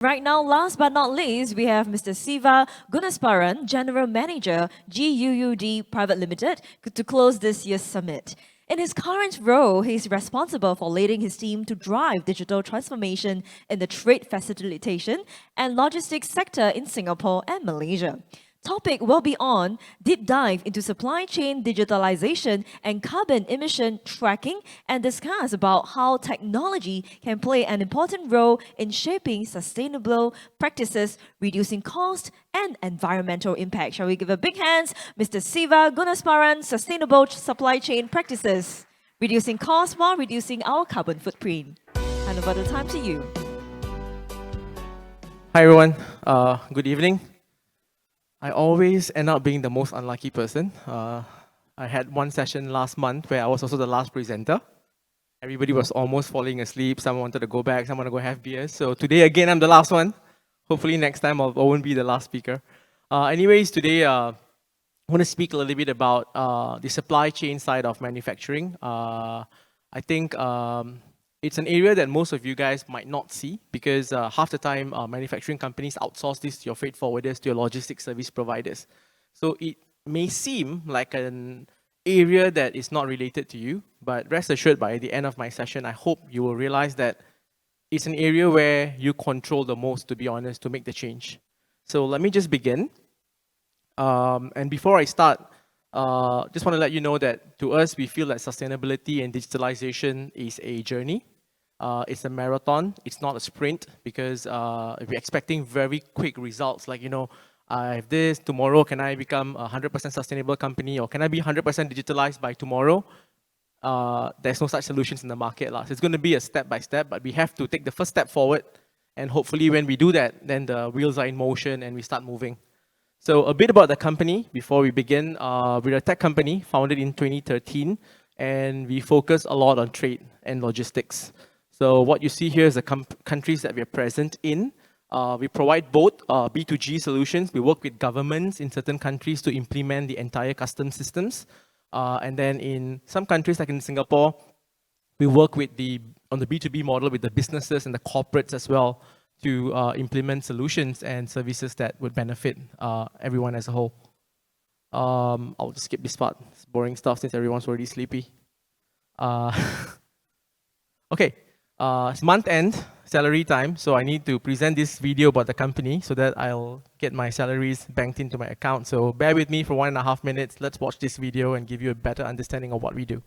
Right now, last but not least, we have Mr. Siva Gunesparan, General Manager, GUUD Private Limited, to close this year's summit. In his current role, he is responsible for leading his team to drive digital transformation in the trade facilitation and logistics sector in Singapore and Malaysia. Topic will be on deep dive into supply chain digitalization and carbon emission tracking, and discuss about how technology can play an important role in shaping sustainable practices, reducing cost and environmental impact. Shall we give a big hands, Mr. Siva Gunesparan, Sustainable Supply Chain Practices, reducing cost while reducing our carbon footprint. Hand over the time to you. Hi everyone, good evening. I always end up being the most unlucky person. I had one session last month where I was also the last presenter. Everybody was almost falling asleep. Some wanted to go back, some want to go have beers. So today again, I'm the last one. Hopefully next time I won't be the last speaker. Anyways, today I want to speak a little bit about the supply chain side of manufacturing. I think it's an area that most of you guys might not see because half the time manufacturing companies outsource this to your freight forwarders, to your logistics service providers. So it may seem like an area that is not related to you, but rest assured by the end of my session, I hope you will realize that it's an area where you control the most, to be honest, to make the change. So let me just begin. And before I start, just want to let you know that to us, we feel that sustainability and digitalization is a journey. It's a marathon. It's not a sprint because if you're expecting very quick results, like, I have this, tomorrow can I become a 100% sustainable company, or can I be 100% digitalized by tomorrow? There's no such solutions in the market. So it's going to be a step by step, but we have to take the first step forward. And hopefully when we do that, then the wheels are in motion and we start moving. So a bit about the company before we begin. We're a tech company founded in 2013, and we focus a lot on trade and logistics. So what you see here is the countries that we're present in. We provide both B2G solutions. We work with governments in certain countries to implement the entire customs systems. And then in some countries, like in Singapore, we work with on the B2B model with the businesses and the corporates as well to implement solutions and services that would benefit everyone as a whole. I'll just skip this part. It's boring stuff since everyone's already sleepy. Okay. It's month end, salary time, so I need to present this video about the company so that I'll get my salaries banked into my account. So bear with me for 1.5 minutes. Let's watch this video and give you a better understanding of what we do.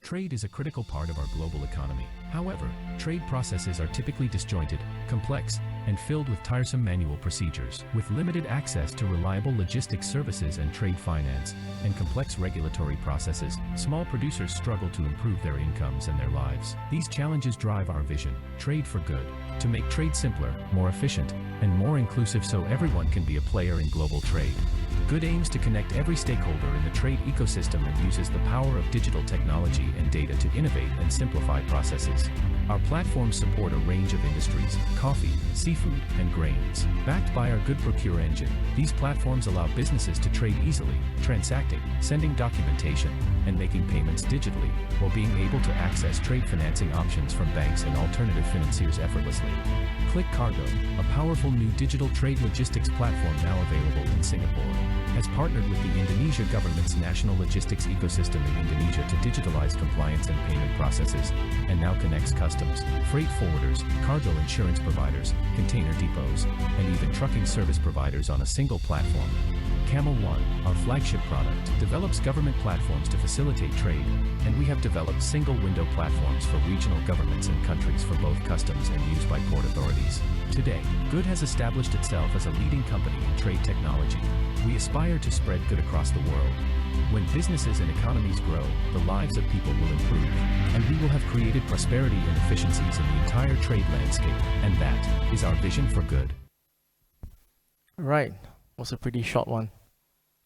Trade is a critical part of our global economy. However, trade processes are typically disjointed, complex, and filled with tiresome manual procedures. With limited access to reliable logistics services and trade finance, and complex regulatory processes, small producers struggle to improve their incomes and their lives. These challenges drive our vision, Trade for Good, to make trade simpler, more efficient, and more inclusive so everyone can be a player in global trade. Good aims to connect every stakeholder in the trade ecosystem and uses the power of digital technology and data to innovate and simplify processes. Our platforms support a range of industries: coffee, seafood, and grains. Backed by our Good Procure engine, these platforms allow businesses to trade easily, transacting, sending documentation, and making payments digitally, while being able to access trade financing options from banks and alternative financiers effortlessly. Click Cargo, a powerful new digital trade logistics platform now available in Singapore, has partnered with the Indonesia government's national logistics ecosystem in Indonesia to digitalize compliance and payment processes, and now connects customs, freight forwarders, cargo insurance providers, container depots, and even trucking service providers on a single platform. Camel One, our flagship product, develops government platforms to facilitate trade, and we have developed single-window platforms for regional governments and countries for both customs and used by port authorities. Today, Good has established itself as a leading company in trade technology. We aspire to spread good across the world. When businesses and economies grow, the lives of people will improve, and we will have created prosperity and efficiencies in the entire trade landscape, and that is our vision for good. All right, was a pretty short one.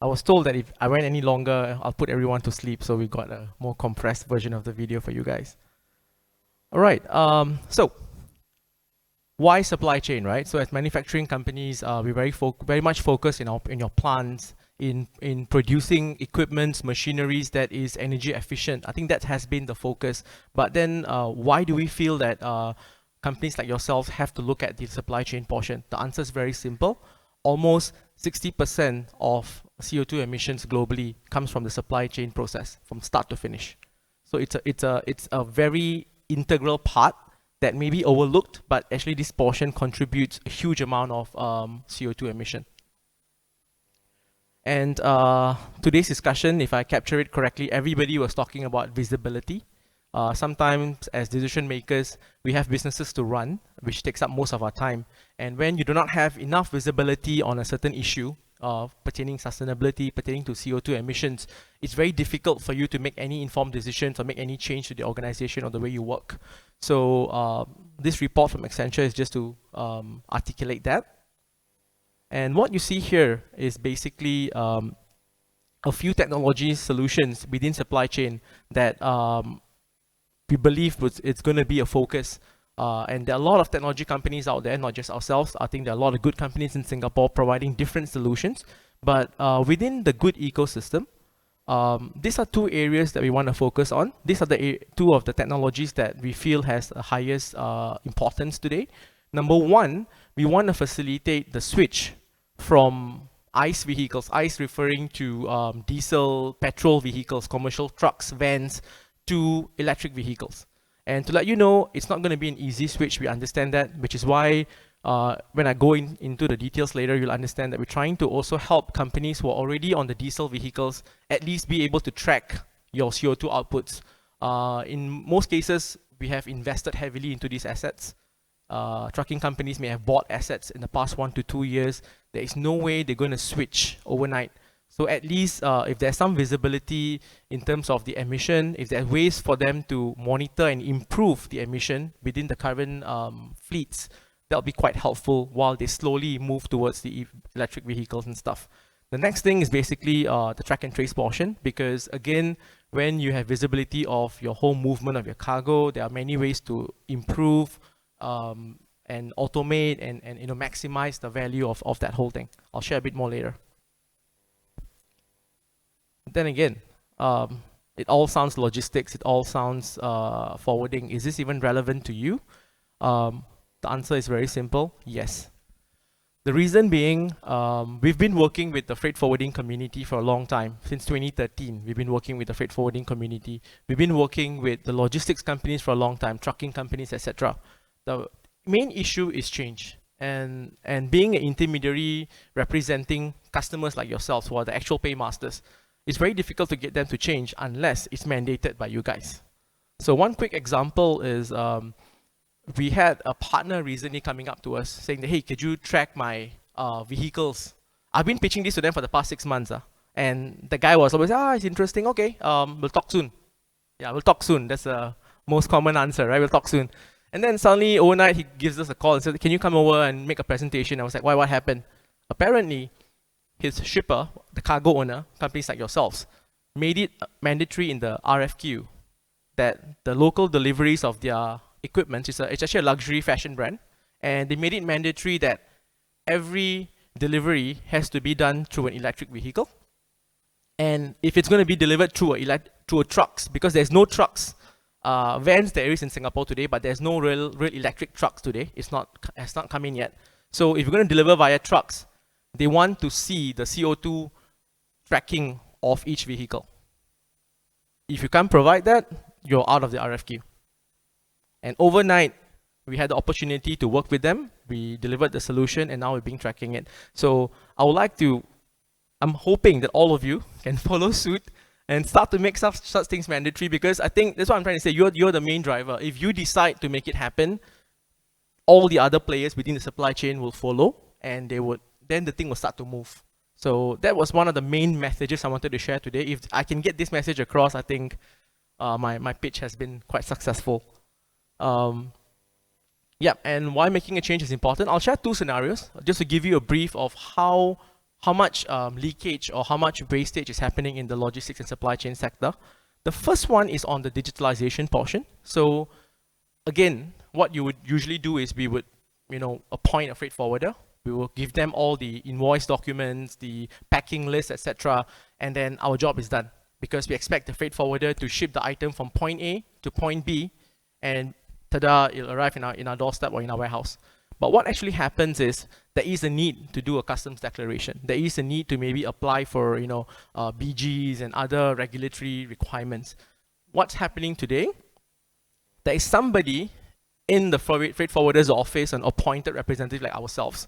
I was told that if I went any longer, I'll put everyone to sleep, so we got a more compressed version of the video for you guys. All right, so why supply chain, right? So as manufacturing companies, we very much focus in your plants, in producing equipment, machineries that is energy efficient. I think that has been the focus. But then why do we feel that companies like yourselves have to look at the supply chain portion? The answer is very simple. Almost 60% of CO2 emissions globally comes from the supply chain process, from start to finish. So it's a very integral part that may be overlooked, but actually this portion contributes a huge amount of CO2 emission. And today's discussion, if I capture it correctly, everybody was talking about visibility. Sometimes as decision makers, we have businesses to run, which takes up most of our time. And when you do not have enough visibility on a certain issue pertaining sustainability, pertaining to CO2 emissions, it's very difficult for you to make any informed decisions or make any change to the organization or the way you work. So this report from Accenture is just to articulate that. And what you see here is basically a few technology solutions within supply chain that we believe it's going to be a focus. And there are a lot of technology companies out there, not just ourselves. I think there are a lot of good companies in Singapore providing different solutions. But within the good ecosystem, these are two areas that we want to focus on. These are the two of the technologies that we feel has the highest importance today. Number one, we want to facilitate the switch from ICE vehicles, ICE referring to diesel, petrol vehicles, commercial trucks, vans, to electric vehicles. And to let you know, it's not going to be an easy switch. We understand that, which is why when I go into the details later, you'll understand that we're trying to also help companies who are already on the diesel vehicles at least be able to track your CO2 outputs. In most cases, we have invested heavily into these assets. Trucking companies may have bought assets in the past 1 to 2 years. There is no way they're going to switch overnight. So at least if there's some visibility in terms of the emission, if there are ways for them to monitor and improve the emission within the current fleets, that'll be quite helpful while they slowly move towards the electric vehicles and stuff. The next thing is basically the track and trace portion, because again, when you have visibility of your whole movement of your cargo, there are many ways to improve and automate and maximize the value of that whole thing. I'll share a bit more later. Then again, it all sounds logistics, it all sounds forwarding. Is this even relevant to you? The answer is very simple, yes. The reason being, we've been working with the freight forwarding community for a long time. Since 2013, we've been working with the freight forwarding community. We've been working with the logistics companies for a long time, trucking companies, etc. The main issue is change. And being an intermediary representing customers like yourselves who are the actual paymasters, it's very difficult to get them to change unless it's mandated by you guys. So one quick example is we had a partner recently coming up to us saying that, hey, could you track my vehicles? I've been pitching this to them for the past 6 months. And the guy was always, it's interesting, okay, we'll talk soon. Yeah, we'll talk soon. That's the most common answer, right? We'll talk soon. And then suddenly overnight he gives us a call and said, can you come over and make a presentation? I was like, why, what happened? Apparently, his shipper, the cargo owner, companies like yourselves, made it mandatory in the RFQ that the local deliveries of their equipment, it's actually a luxury fashion brand, and they made it mandatory that every delivery has to be done through an electric vehicle. And if it's going to be delivered through a trucks, because there's no trucks, vans there is in Singapore today, but there's no real electric trucks today. It's not come in yet. So if you're going to deliver via trucks, they want to see the CO2 tracking of each vehicle. If you can't provide that, you're out of the RFQ. And overnight, we had the opportunity to work with them. We delivered the solution, and now we're being tracking it. So I'm hoping that all of you can follow suit and start to make such things mandatory, because I think that's what I'm trying to say. You're the main driver. If you decide to make it happen, all the other players within the supply chain will follow, and then the thing will start to move. So that was one of the main messages I wanted to share today. If I can get this message across, I think my pitch has been quite successful. Yeah, and why making a change is important. I'll share 2 scenarios just to give you a brief of how much leakage or how much wastage is happening in the logistics and supply chain sector. The first one is on the digitalization portion. So again, what you would usually do is we would appoint a freight forwarder. We will give them all the invoice documents, the packing list, etc. And then our job is done, because we expect the freight forwarder to ship the item from point A to point B and ta-da, it'll arrive in our doorstep or in our warehouse. But what actually happens is there is a need to do a customs declaration. There is a need to maybe apply for BGs and other regulatory requirements. What's happening today? There is somebody in the freight forwarder's office, an appointed representative like ourselves,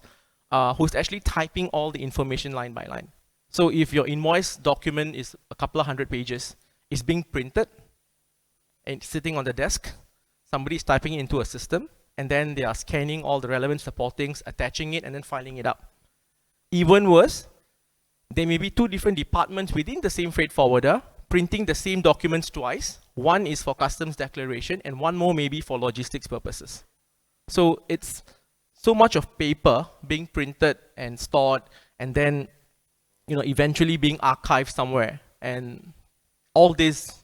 who's actually typing all the information line by line. So if your invoice document is a couple of hundred pages, it's being printed and sitting on the desk, somebody's typing it into a system, and then they are scanning all the relevant supportings, attaching it, and then filing it up. Even worse, there may be two different departments within the same freight forwarder printing the same documents twice. One is for customs declaration, and one more maybe for logistics purposes. So it's so much of paper being printed and stored, and then eventually being archived somewhere. And all this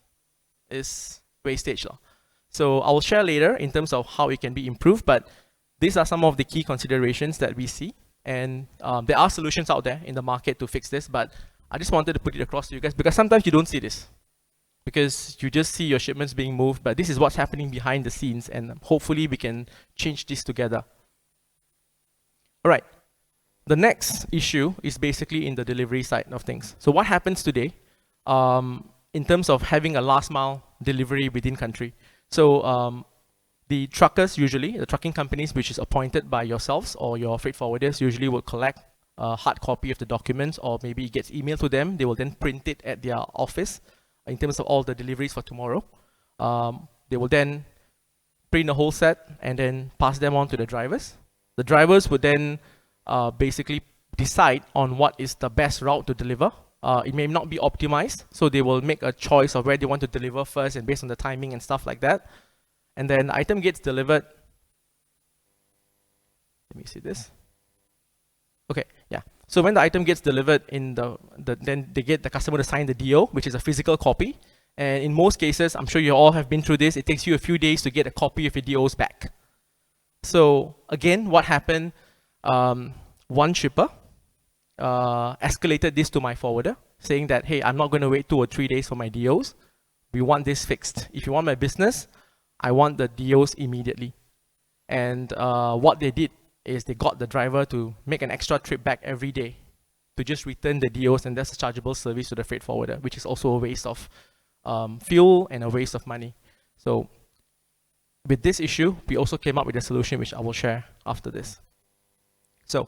is wastage. So I'll share later in terms of how it can be improved, but these are some of the key considerations that we see. And there are solutions out there in the market to fix this, but I just wanted to put it across to you guys because sometimes you don't see this. Because you just see your shipments being moved, but this is what's happening behind the scenes, and hopefully we can change this together. All right, the next issue is basically in the delivery side of things. So what happens today in terms of having a last mile delivery within country? So the truckers usually, the trucking companies which is appointed by yourselves or your freight forwarders usually will collect a hard copy of the documents, or maybe it gets emailed to them. They will then print it at their office in terms of all the deliveries for tomorrow. They will then print a whole set and then pass them on to the drivers. The drivers would then basically decide on what is the best route to deliver. It may not be optimized, so they will make a choice of where they want to deliver first and based on the timing and stuff like that. And then the item gets delivered. Let me see this. Okay, yeah. So when the item gets delivered then they get the customer to sign the DO, which is a physical copy. And in most cases, I'm sure you all have been through this, it takes you a few days to get a copy of your DOs back. So again, what happened? One shipper escalated this to my forwarder, saying that, hey, I'm not going to wait 2 or 3 days for my DOs. We want this fixed. If you want my business, I want the DOs immediately. And what they did is they got the driver to make an extra trip back every day to just return the DOs, and that's a chargeable service to the freight forwarder, which is also a waste of fuel and a waste of money. So with this issue, we also came up with a solution which I will share after this. So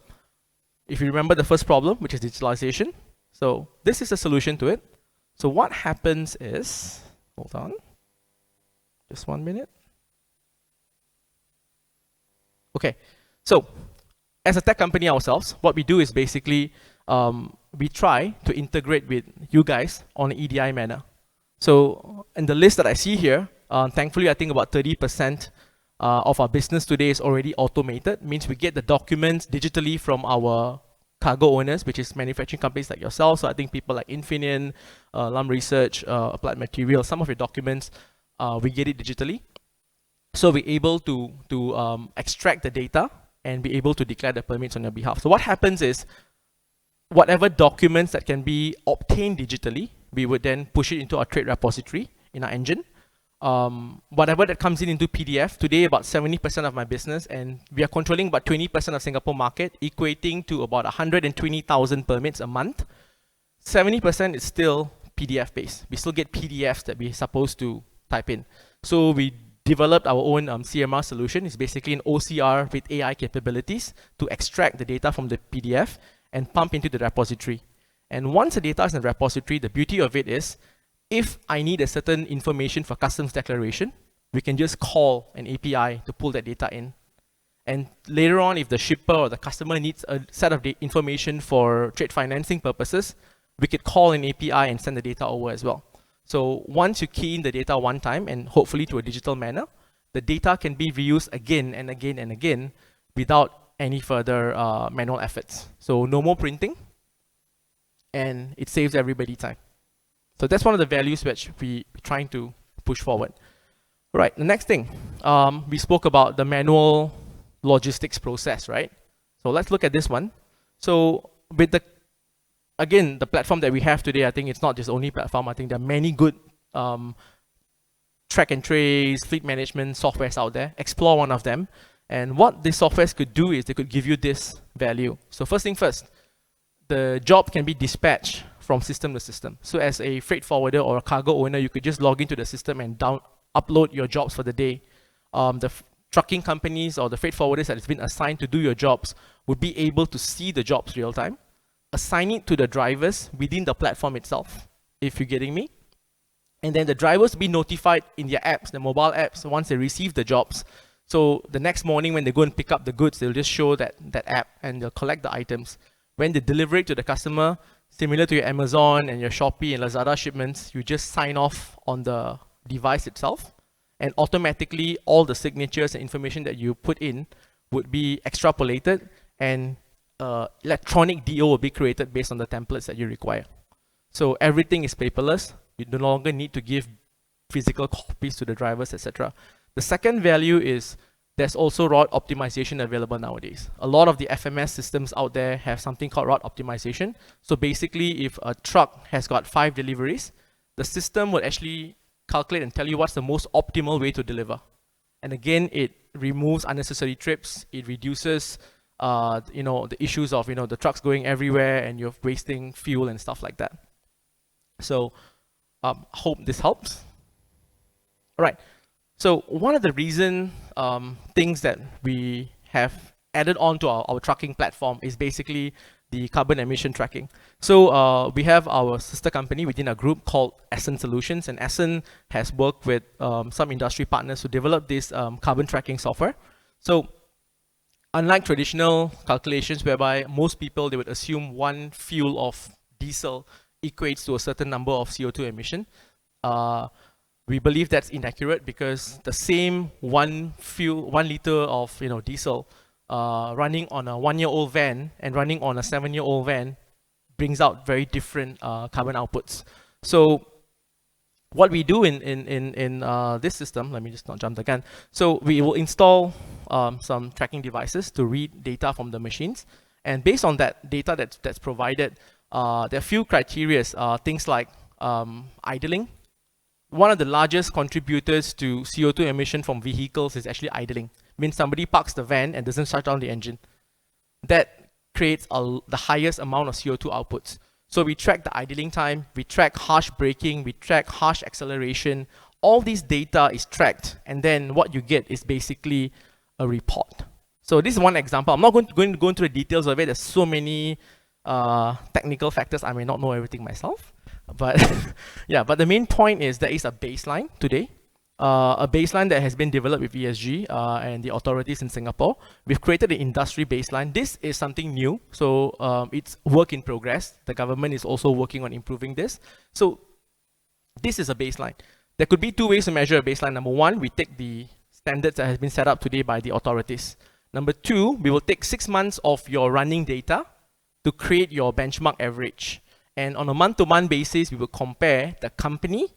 if you remember the first problem, which is digitalization, so this is a solution to it. So what happens is, hold on, just 1 minute. Okay, so as a tech company ourselves, what we do is basically we try to integrate with you guys on an EDI manner. So in the list that I see here, thankfully I think about 30% of our business today is already automated. Means we get the documents digitally from our cargo owners, which is manufacturing companies like yourself. So I think people like Infineon, Lum Research, Applied Materials, some of your documents, we get it digitally. So we're able to extract the data and be able to declare the permits on your behalf. So what happens is, whatever documents that can be obtained digitally, we would then push it into our trade repository in our engine. Whatever that comes in into PDF, today about 70% of my business, and we are controlling about 20% of Singapore market, equating to about 120,000 permits a month. 70% is still PDF based. We still get PDFs that we're supposed to type in. So we developed our own CMR solution. It's basically an OCR with AI capabilities to extract the data from the PDF and pump into the repository. And once the data is in the repository, the beauty of it is, if I need a certain information for customs declaration, we can just call an API to pull that data in. And later on, if the shipper or the customer needs a set of information for trade financing purposes, we could call an API and send the data over as well. So once you key in the data one time, and hopefully to a digital manner, the data can be reused again and again and again without any further manual efforts. So no more printing, and it saves everybody time. So that's one of the values which we're trying to push forward. Right, the next thing, we spoke about the manual logistics process, right? So let's look at this one. So with the, again, the platform that we have today, I think it's not just the only platform. I think there are many good track and trace, fleet management softwares out there. Explore one of them. And what these softwares could do is they could give you this value. So first thing first, the job can be dispatched from system to system. So as a freight forwarder or a cargo owner, you could just log into the system and upload your jobs for the day. The trucking companies or the freight forwarders that has been assigned to do your jobs would be able to see the jobs real time, assign it to the drivers within the platform itself, if you're getting me. And then the drivers will be notified in their apps, the mobile apps, once they receive the jobs. So the next morning when they go and pick up the goods, they'll just show that app and they'll collect the items. When they deliver it to the customer, similar to your Amazon and your Shopee and Lazada shipments, you just sign off on the device itself, and automatically all the signatures and information that you put in would be extrapolated, and electronic DO will be created based on the templates that you require. So everything is paperless. You no longer need to give physical copies to the drivers, etc. The second value is there's also route optimization available nowadays. A lot of the FMS systems out there have something called route optimization. So basically, if a truck has got 5 deliveries, the system will actually calculate and tell you what's the most optimal way to deliver. And again, it removes unnecessary trips. It reduces the issues of the trucks going everywhere and you're wasting fuel and stuff like that. So hope this helps. All right. So one of the things that we have added on to our trucking platform is basically the carbon emission tracking. So we have our sister company within a group called Essen Solutions, and Essen has worked with some industry partners to develop this carbon tracking software. So unlike traditional calculations whereby most people, they would assume one fuel of diesel equates to a certain number of CO2 emission, we believe that's inaccurate, because the same 1 liter of diesel running on a 1-year-old van and running on a 7-year-old van brings out very different carbon outputs. So what we do in this system, let me just not jump the gun. So we will install some tracking devices to read data from the machines, and based on that data that's provided, there are a few criteria, things like idling. One of the largest contributors to CO2 emission from vehicles is actually idling. Means somebody parks the van and doesn't shut down the engine. That creates the highest amount of CO2 outputs. So we track the idling time, we track harsh braking, we track harsh acceleration. All this data is tracked, and then what you get is basically a report. So this is one example. I'm not going to go into the details of it. There's so many technical factors. I may not know everything myself. But yeah, but the main point is there is a baseline today, a baseline that has been developed with ESG and the authorities in Singapore. We've created an industry baseline. This is something new, so it's work in progress. The government is also working on improving this. So this is a baseline. There could be 2 ways to measure a baseline. Number 1, we take the standards that has been set up today by the authorities. Number 2, we will take 6 months of your running data to create your benchmark average. And on a month-to-month basis, we will compare the company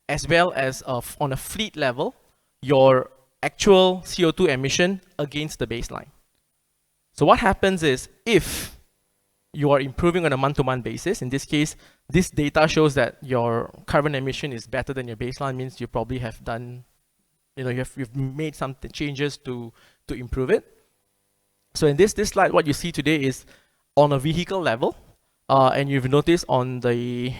as well as on a fleet level, your actual CO2 emission against the baseline. So what happens is, if you are improving on a month-to-month basis, in this case, this data shows that your carbon emission is better than your baseline, means you probably have done, you've made some changes to improve it. So in this slide, what you see today is on a vehicle level, and you've noticed on the,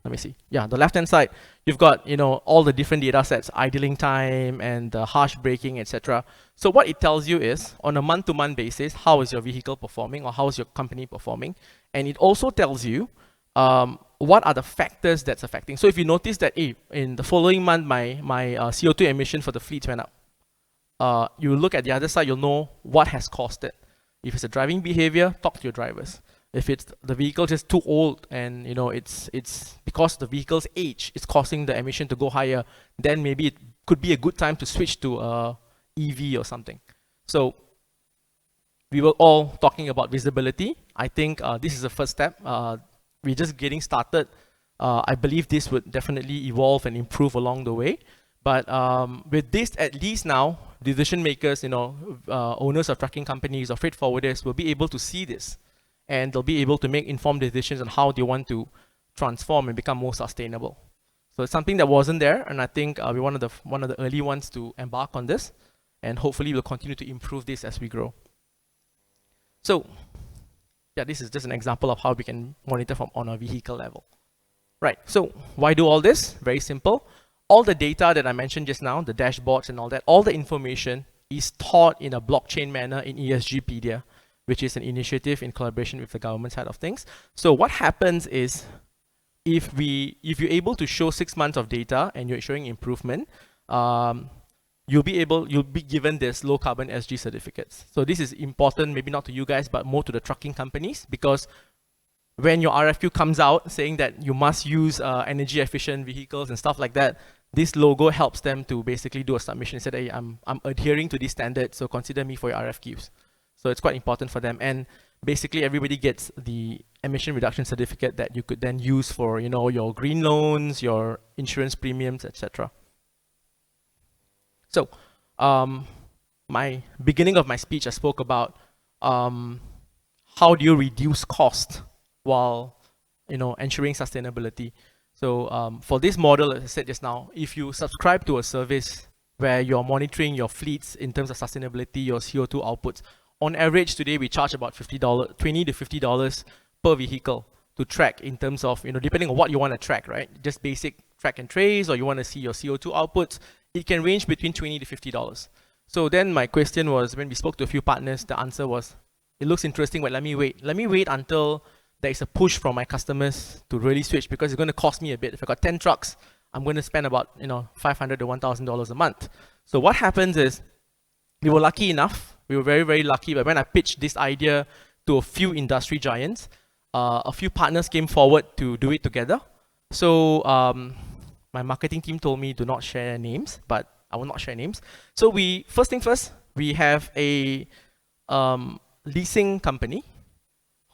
the left-hand side, you've got, all the different data sets, idling time and the harsh braking, etc. So what it tells you is, on a month-to-month basis, how is your vehicle performing, or how is your company performing? And it also tells you what are the factors that's affecting. So if you notice that, in the following month, my CO2 emission for the fleet went up, you look at the other side, you'll know what has caused it. If it's a driving behavior, talk to your drivers. If it's the vehicle just too old and it's because the vehicle's age is causing the emission to go higher, then maybe it could be a good time to switch to a EV or something. So we were all talking about visibility. I think this is the first step. We're just getting started. I believe this would definitely evolve and improve along the way. But with this, at least now, decision makers, owners of trucking companies or freight forwarders will be able to see this. And they'll be able to make informed decisions on how they want to transform and become more sustainable. So it's something that wasn't there, and I think we're one of the early ones to embark on this, and hopefully we'll continue to improve this as we grow. So, yeah, this is just an example of how we can monitor from on a vehicle level. Right, so why do all this? Very simple. All the data that I mentioned just now, the dashboards and all that, all the information is stored in a blockchain manner in ESGpedia, which is an initiative in collaboration with the government side of things. So what happens is, if you're able to show 6 months of data and you're showing improvement, you'll be given this low carbon SG certificates. So this is important, maybe not to you guys, but more to the trucking companies, because when your RFQ comes out saying that you must use energy efficient vehicles and stuff like that, this logo helps them to basically do a submission and say, hey, I'm adhering to these standards, so consider me for your RFQs. So it's quite important for them. And basically everybody gets the emission reduction certificate that you could then use for, you know, your green loans, your insurance premiums, etc. So my beginning of my speech, I spoke about how do you reduce cost while, you know, ensuring sustainability. So for this model, as I said just now, if you subscribe to a service where you're monitoring your fleets in terms of sustainability, your CO2 outputs, on average today we charge about $20 to $50 per vehicle to track, in terms of, you know, depending on what you want to track, right? Just basic track and trace, or you want to see your CO2 outputs, it can range between $20 to $50. So then my question was, when we spoke to a few partners, the answer was, it looks interesting, but let me wait. Let me wait until there is a push from my customers to really switch, because it's going to cost me a bit. If I got 10 trucks, I'm going to spend about, you know, $500 to $1,000 a month. So what happens is, we were lucky enough, we were very, very lucky, but when I pitched this idea to a few industry giants, a few partners came forward to do it together. So my marketing team told me to not share names, but I will not share names. So first thing first, we have a leasing company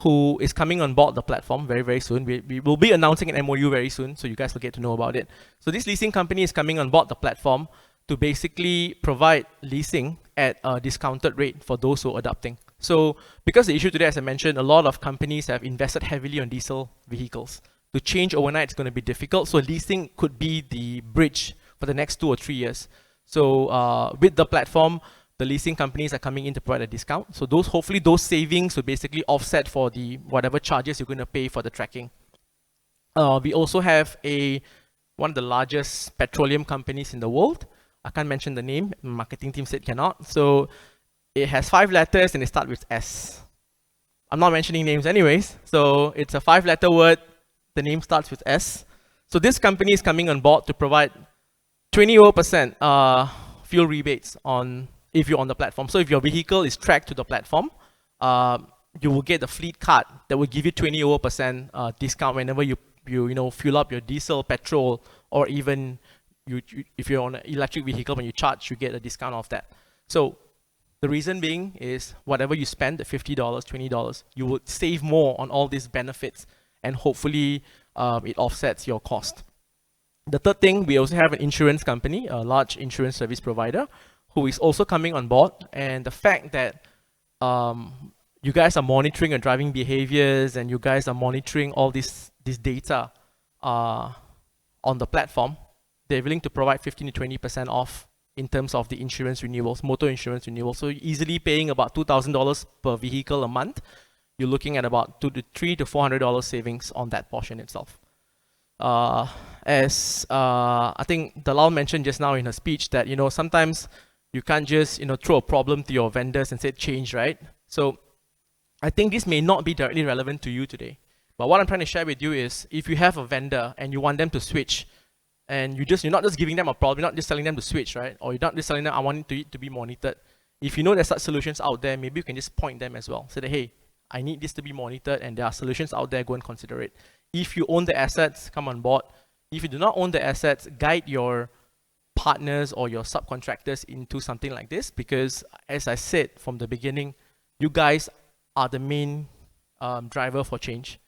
who is coming on board the platform very, very soon. We will be announcing an MOU very soon, so you guys will get to know about it. So this leasing company is coming on board the platform to basically provide leasing at a discounted rate for those who are adopting. So because the issue today, as I mentioned, a lot of companies have invested heavily on diesel vehicles. To change overnight, it's going to be difficult. So leasing could be the bridge for the next 2 or 3 years. So with the platform, the leasing companies are coming in to provide a discount. So hopefully those savings will basically offset for the whatever charges you're going to pay for the tracking. We also have one of the largest petroleum companies in the world. I can't mention the name. The marketing team said cannot. So it has 5 letters and it starts with S. I'm not mentioning names anyways. So it's a 5-letter word. The name starts with S. So this company is coming on board to provide 20% fuel rebates if you're on the platform. So if your vehicle is tracked to the platform, you will get the fleet card that will give you 20% discount whenever you fuel up your diesel, petrol, or even if you're on an electric vehicle, when you charge, you get a discount off that. So the reason being is, whatever you spend, the $50, $20, you would save more on all these benefits, and hopefully it offsets your cost. The third thing, we also have an insurance company, a large insurance service provider, who is also coming on board. And the fact that you guys are monitoring your driving behaviors, and you guys are monitoring all this data on the platform, they're willing to provide 15 to 20% off in terms of the insurance renewals, motor insurance renewals. So easily paying about $2,000 per vehicle a month, you're looking at about $300 to $400 savings on that portion itself. As I think Dalal mentioned just now in her speech, that sometimes you can't just throw a problem to your vendors and say change, right? So I think this may not be directly relevant to you today, but what I'm trying to share with you is, if you have a vendor and you want them to switch, and you're not just giving them a problem, you're not just telling them to switch, right? Or you're not just telling them, I want it to be monitored. If you know there's such solutions out there, maybe you can just point them as well. Say that, hey, I need this to be monitored, and there are solutions out there, go and consider it. If you own the assets, come on board. If you do not own the assets, guide your partners or your subcontractors into something like this, because as I said from the beginning, you guys are the main driver for change.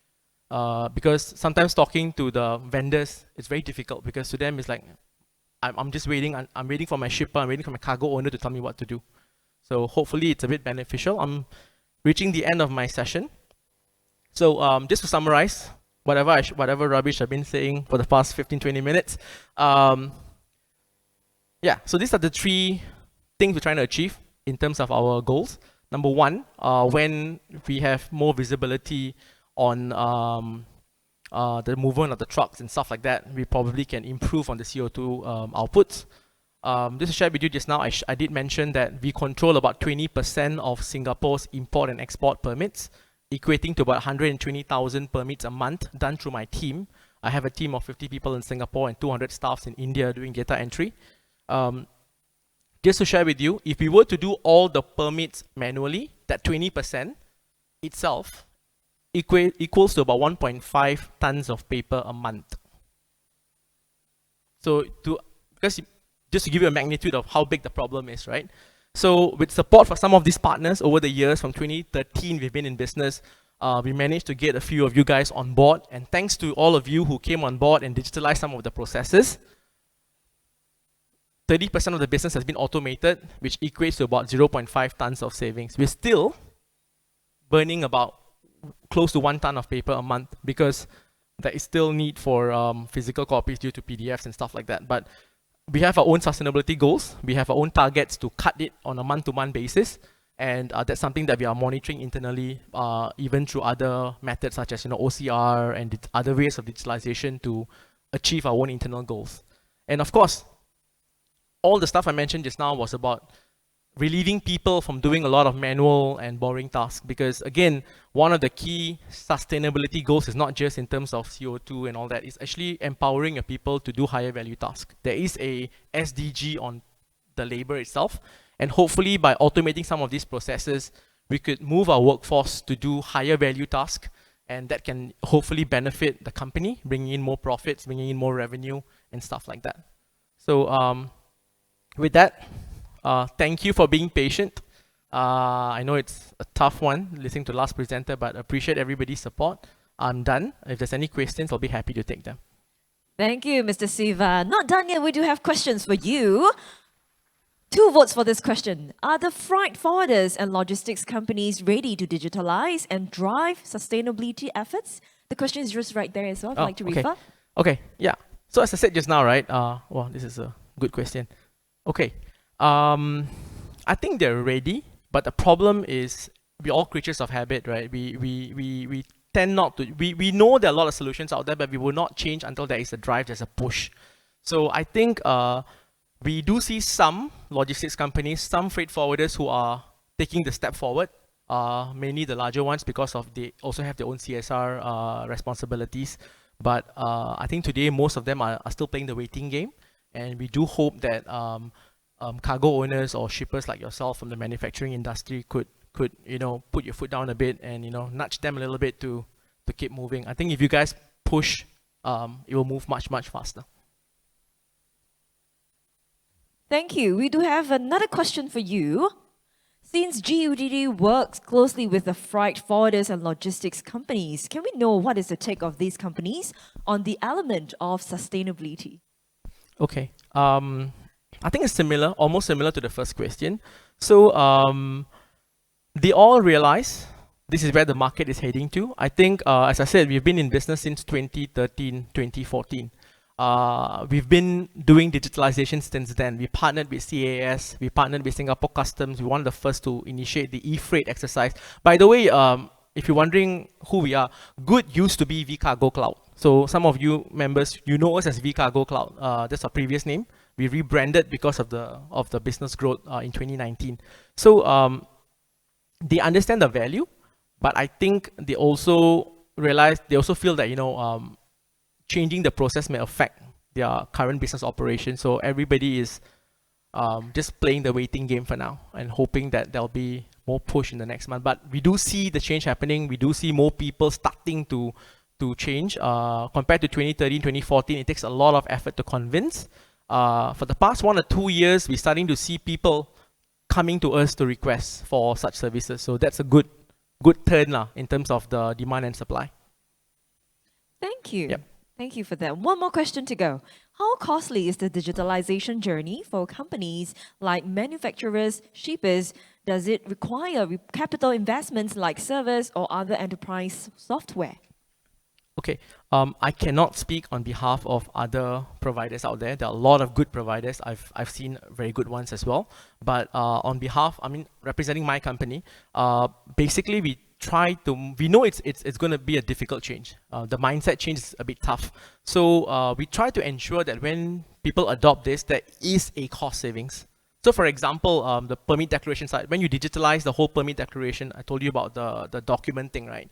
Because sometimes talking to the vendors is very difficult, because to them it's like, I'm just waiting, I'm waiting for my shipper, I'm waiting for my cargo owner to tell me what to do. So hopefully it's a bit beneficial. I'm reaching the end of my session. So just to summarize, whatever rubbish I've been saying for the past 15-20 minutes. Yeah, so these are the three things we're trying to achieve in terms of our goals. Number one, when we have more visibility on the movement of the trucks and stuff like that, we probably can improve on the CO2 outputs. Just to share with you just now, I did mention that we control about 20% of Singapore's import and export permits, equating to about 120,000 permits a month done through my team. I have a team of 50 people in Singapore and 200 staffs in India doing data entry. Just to share with you, if we were to do all the permits manually, that 20% itself equals to about 1.5 tons of paper a month. So just to give you a magnitude of how big the problem is, right? So with support for some of these partners over the years, from 2013 we've been in business, we managed to get a few of you guys on board, and thanks to all of you who came on board and digitalized some of the processes, 30% of the business has been automated, which equates to about 0.5 tons of savings. We're still burning about close to 1 ton of paper a month because there is still need for physical copies due to PDFs and stuff like that. But we have our own sustainability goals. We have our own targets to cut it on a month-to-month basis. And that's something that we are monitoring internally, even through other methods such as OCR and other ways of digitalization to achieve our own internal goals. And of course, all the stuff I mentioned just now was about relieving people from doing a lot of manual and boring tasks, because again, one of the key sustainability goals is not just in terms of CO2 and all that, it's actually empowering your people to do higher value tasks. There is a SDG on the labor itself, and hopefully by automating some of these processes, we could move our workforce to do higher value tasks, and that can hopefully benefit the company, bringing in more profits, bringing in more revenue and stuff like that. So with that, thank you for being patient. I know it's a tough one listening to the last presenter, but appreciate everybody's support. I'm done. If there's any questions, I'll be happy to take them. Thank you, Mr. Siva. Not done yet, we do have questions for you. 2 votes for this question. Are the freight forwarders and logistics companies ready to digitalize and drive sustainability efforts? The question is just right there as well, if you'd like to refer. Okay, yeah. So as I said just now, right? Well, this is a good question. Okay. I think they're ready, but the problem is we're all creatures of habit, right? We tend not to, we know there are a lot of solutions out there, but we will not change until there is a drive, there's a push. So I think we do see some logistics companies, some freight forwarders who are taking the step forward, mainly the larger ones, because of they also have their own CSR responsibilities. But I think today most of them are still playing the waiting game, and we do hope that cargo owners or shippers like yourself from the manufacturing industry could put your foot down a bit and nudge them a little bit to keep moving. I think if you guys push, it will move much faster. Thank you. We do have another question for you. Since GUDD works closely with the freight forwarders and logistics companies, can we know what is the take of these companies on the element of sustainability? Okay. I think it's similar, almost similar to the first question. So they all realize this is where the market is heading to. I think, as I said, we've been in business since 2013, 2014. We've been doing digitalization since then. We partnered with CAS, we partnered with Singapore Customs. We were one of the first to initiate the e-freight exercise. By the way, if you're wondering who we are, Good used to be vCargo Cloud. So some of you members, you know us as vCargo Cloud. That's our previous name. We rebranded because of the business growth in 2019. So they understand the value, but I think they also realize, they also feel that changing the process may affect their current business operation. So everybody is just playing the waiting game for now and hoping that there'll be more push in the next month. But we do see the change happening. We do see more people starting to change. Compared to 2013, 2014, it takes a lot of effort to convince. For the past 1 or 2 years, we're starting to see people coming to us to request for such services. So that's a good turn in terms of the demand and supply. Thank you. Yep. Thank you for that. One more question to go. How costly is the digitalization journey for companies like manufacturers, shippers? Does it require capital investments like servers or other enterprise software? Okay, I cannot speak on behalf of other providers out there. There are a lot of good providers. I've seen very good ones as well. But on behalf, I mean, representing my company, basically we know it's going to be a difficult change. The mindset change is a bit tough. So we try to ensure that when people adopt this, there is a cost savings. So for example, the permit declaration side, when you digitalize the whole permit declaration, I told you about the document thing, right?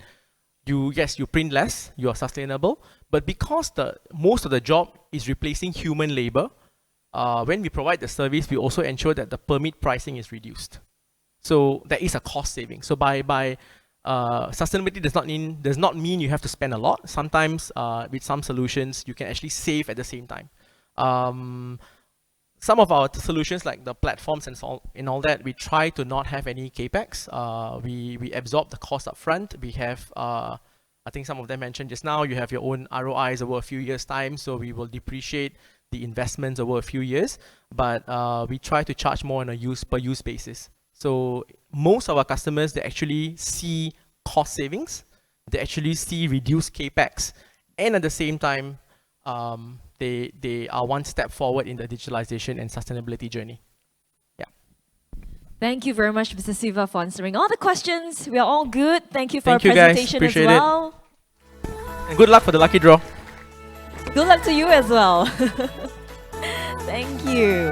Yes, you print less, you are sustainable, but because most of the job is replacing human labor, when we provide the service, we also ensure that the permit pricing is reduced. So there is a cost saving. So by sustainability does not mean you have to spend a lot. Sometimes with some solutions, you can actually save at the same time. Some of our solutions, like the platforms and all that, we try to not have any capex. We absorb the cost up front. We have, I think some of them mentioned just now, you have your own ROIs over a few years' time, so we will depreciate the investments over a few years. But we try to charge more on a per use basis. So most of our customers, they actually see cost savings. They actually see reduced capex, and at the same time, they are one step forward in the digitalization and sustainability journey. Yeah. Thank you very much, Mr. Siva, for answering all the questions. We are all good. Thank you for Thank your you, guys. presentation Appreciate as well. And good luck for the lucky draw. Good luck to you as well. Thank you.